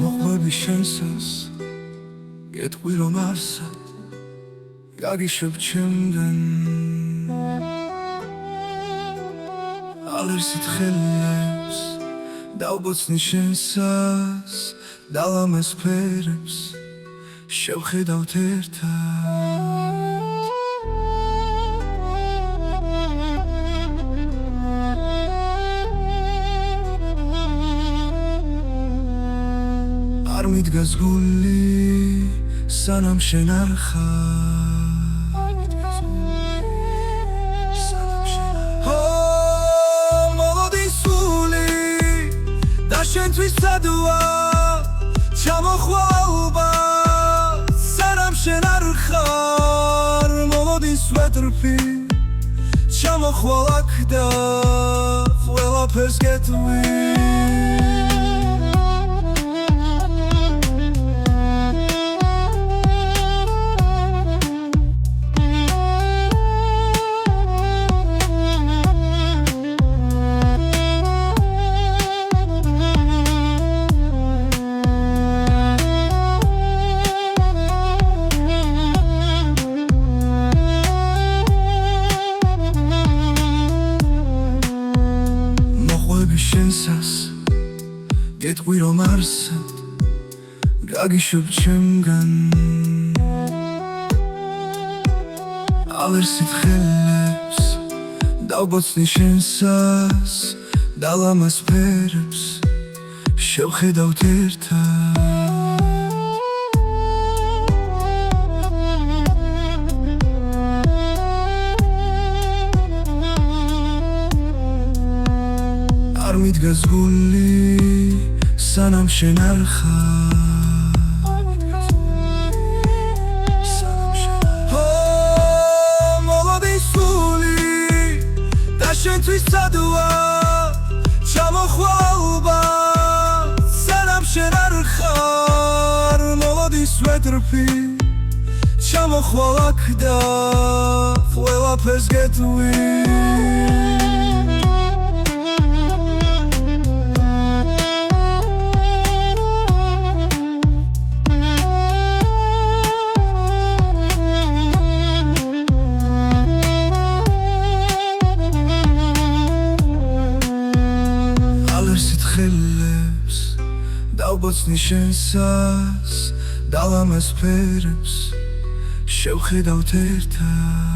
მოყვები შენსას გეტყვი რომ არსად გაგიშობ ჩემგან ალერსით ხელებს დავბოცნი შენსას დალამეს ფერებს შევხედავთ ერთად არ მიდგას გული სანამ შენ არ ხარ მოლოდი სული და შენთვის სადვა ჩამოხვალვა სანამ შენ არ ხარ მოლოდი სვეტრფი ჩამოხვალ აქ და ყველაფერს გეტყვი შენსას გეტყვი რომ არსად გაგიშობ ჩემგან ალერსით ხელებს დავბოცნი შენსას დალამას ფერებს შევხედავთ ერთად არ მიდგას გული სანამ შენ არ ხარ მოლოდი სული და შენთვის სადვა ჩამოხვალვა სანამ შენ არ ხარ მოლოდი სვეტრფი ჩამოხვალ აქ და ყველაფერს გეტყვი ხელებს დავბოცნი შენსას დალამას ფერებს შევხედავთ ერთად